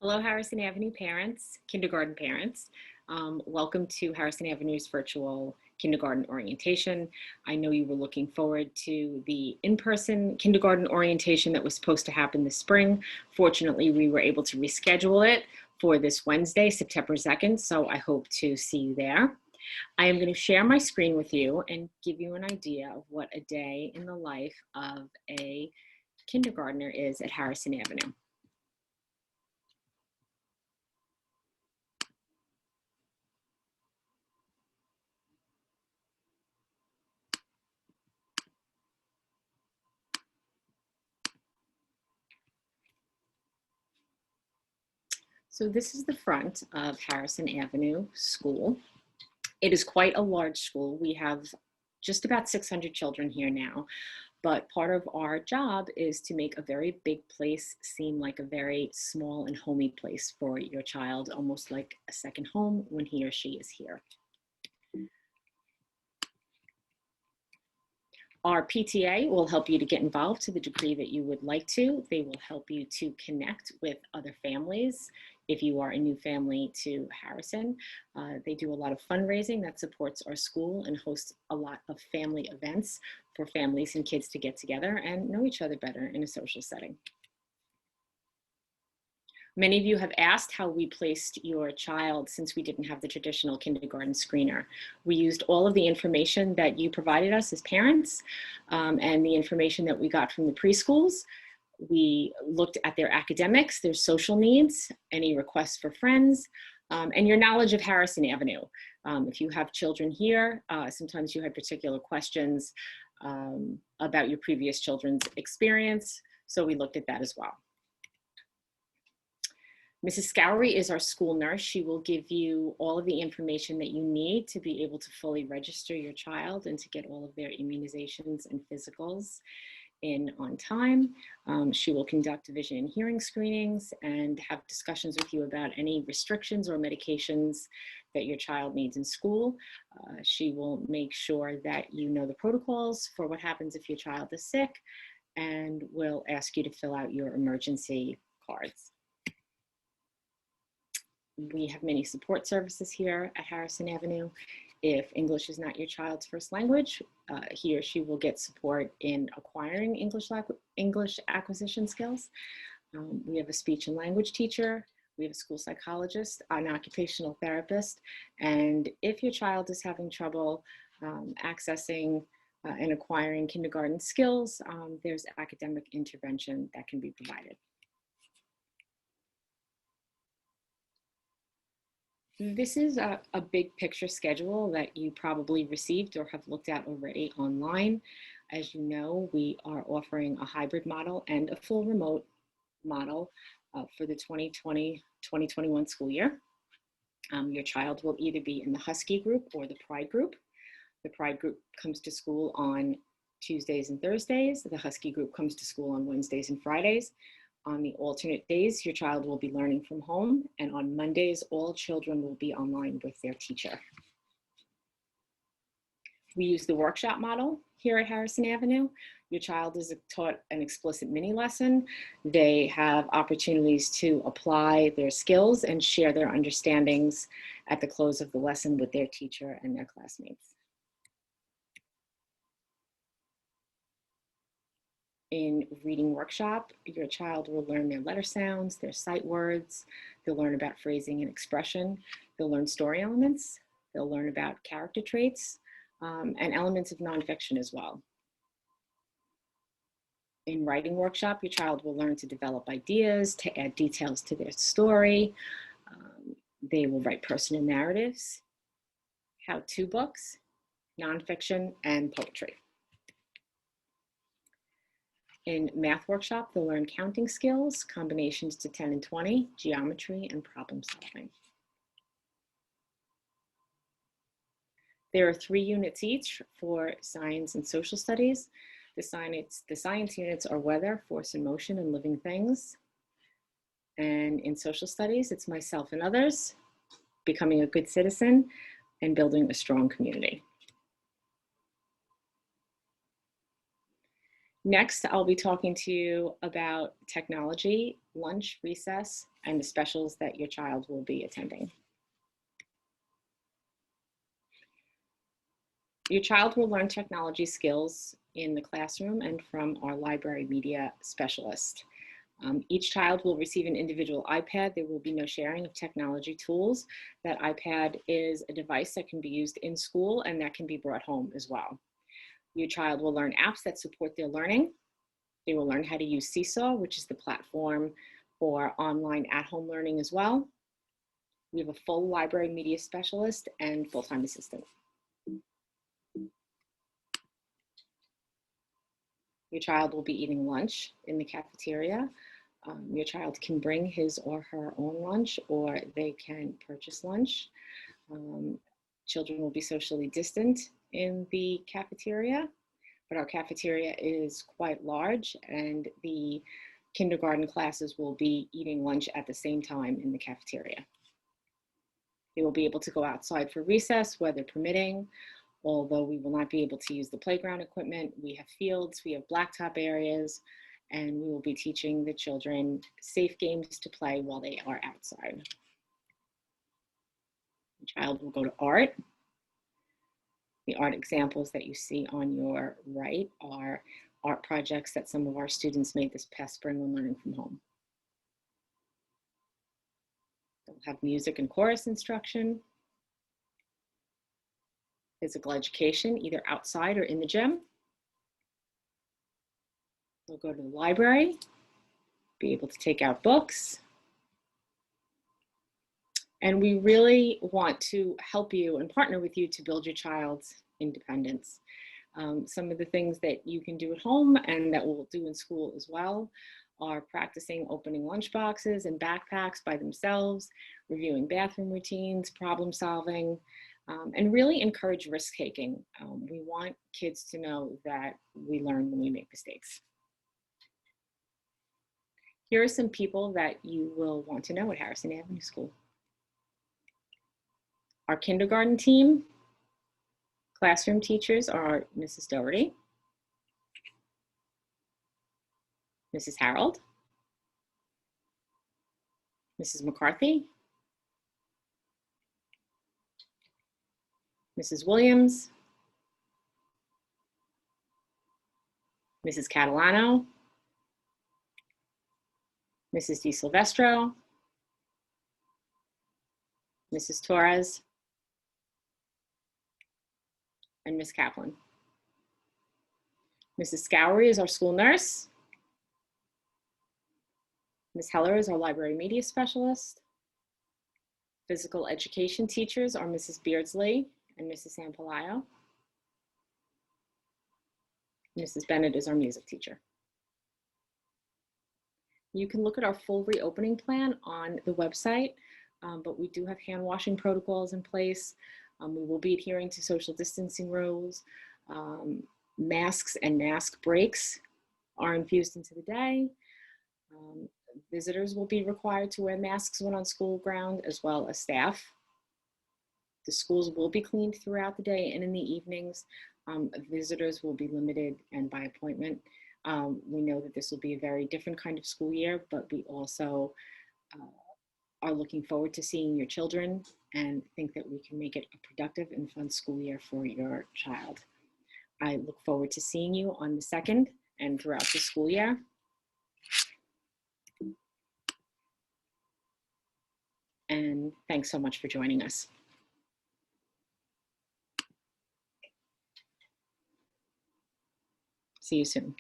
Hello, Harrison Avenue parents, kindergarten parents. Welcome to Harrison Avenue's virtual kindergarten orientation. I know you were looking forward to the in-person kindergarten orientation that was supposed to happen this spring. Fortunately, we were able to reschedule it for this Wednesday, September 2nd, so I hope to see you there. I am going to share my screen with you and give you an idea of what a day in the life of a kindergartner is at Harrison Avenue. So this is the front of Harrison Avenue School. It is quite a large school. We have just about 600 children here now, but part of our job is to make a very big place seem like a very small and homey place for your child, almost like a second home when he or she is here. Our PTA will help you to get involved to the degree that you would like to. They will help you to connect with other families if you are a new family to Harrison. They do a lot of fundraising that supports our school and hosts a lot of family events for families and kids to get together and know each other better in a social setting. Many of you have asked how we placed your child since we didn't have the traditional kindergarten screener. We used all of the information that you provided us as parents and the information that we got from the preschools. We looked at their academics, their social needs, any requests for friends, and your knowledge of Harrison Avenue. If you have children here, sometimes you had particular questions about your previous children's experience, so we looked at that as well. Mrs. Scowery is our school nurse. She will give you all of the information that you need to be able to fully register your child and to get all of their immunizations and physicals in on time. She will conduct vision and hearing screenings and have discussions with you about any restrictions or medications that your child needs in school. She will make sure that you know the protocols for what happens if your child is sick and will ask you to fill out your emergency cards. We have many support services here at Harrison Avenue. If English is not your child's first language, he or she will get support in acquiring English acquisition skills. We have a speech and language teacher. We have a school psychologist, an occupational therapist. And if your child is having trouble accessing and acquiring kindergarten skills, there's academic intervention that can be provided. This is a big picture schedule that you probably received or have looked at already online. As you know, we are offering a hybrid model and a full remote model for the 2020-2021 school year. Your child will either be in the Husky group or the Pride group. The Pride group comes to school on Tuesdays and Thursdays. The Husky group comes to school on Wednesdays and Fridays. On the alternate days, your child will be learning from home, and on Mondays, all children will be online with their teacher. We use the workshop model here at Harrison Avenue. Your child is taught an explicit mini lesson. They have opportunities to apply their skills and share their understandings at the close of the lesson with their teacher and their classmates. In reading workshop, your child will learn their letter sounds, their sight words. They'll learn about phrasing and expression. They'll learn story elements. They'll learn about character traits and elements of nonfiction as well. In writing workshop, your child will learn to develop ideas, to add details to their story. They will write personal narratives, how-to books, nonfiction, and poetry. In math workshop, they'll learn counting skills, combinations to 10 and 20, geometry, and problem solving. There are 3 units each for science and social studies. The science units are weather, force and motion, and living things. And in social studies, it's myself and others, becoming a good citizen, and building a strong community. Next, I'll be talking to you about technology, lunch, recess, and the specials that your child will be attending. Your child will learn technology skills in the classroom and from our library media specialist. Each child will receive an individual iPad. There will be no sharing of technology tools. That iPad is a device that can be used in school and that can be brought home as well. Your child will learn apps that support their learning. They will learn how to use Seesaw, which is the platform for online at-home learning as well. We have a full library media specialist and full-time assistant. Your child will be eating lunch in the cafeteria. Your child can bring his or her own lunch, or they can purchase lunch. Children will be socially distant in the cafeteria, but our cafeteria is quite large, and the kindergarten classes will be eating lunch at the same time in the cafeteria. They will be able to go outside for recess, weather permitting, although we will not be able to use the playground equipment. We have fields, we have blacktop areas, and we will be teaching the children safe games to play while they are outside. The child will go to art. The art examples that you see on your right are art projects that some of our students made this past spring when learning from home. They'll have music and chorus instruction, physical education, either outside or in the gym. They'll go to the library, be able to take out books. And we really want to help you and partner with you to build your child's independence. Some of the things that you can do at home and that we'll do in school as well are practicing opening lunch boxes and backpacks by themselves, reviewing bathroom routines, problem solving, and really encourage risk taking. We want kids to know that we learn when we make mistakes. Here are some people that you will want to know at Harrison Avenue School. Our kindergarten team, classroom teachers are Mrs. Doherty, Mrs. Harold, Mrs. McCarthy, Mrs. Williams, Mrs. Catalano, Mrs. Di Silvestro, Mrs. Torres, and Ms. Kaplan. Mrs. Scowery is our school nurse. Ms. Heller is our library media specialist. Physical education teachers are Mrs. Beardsley and Mrs. Sampalayo. Mrs. Bennett is our music teacher. You can look at our full reopening plan on the website, but we do have hand washing protocols in place. We will be adhering to social distancing rules. Masks and mask breaks are infused into the day. Visitors will be required to wear masks when on school ground, as well as staff. The schools will be cleaned throughout the day and in the evenings. Visitors will be limited and by appointment. We know that this will be a very different kind of school year, but we also are looking forward to seeing your children and think that we can make it a productive and fun school year for your child. I look forward to seeing you on the 2nd and throughout the school year. And thanks so much for joining us. See you soon.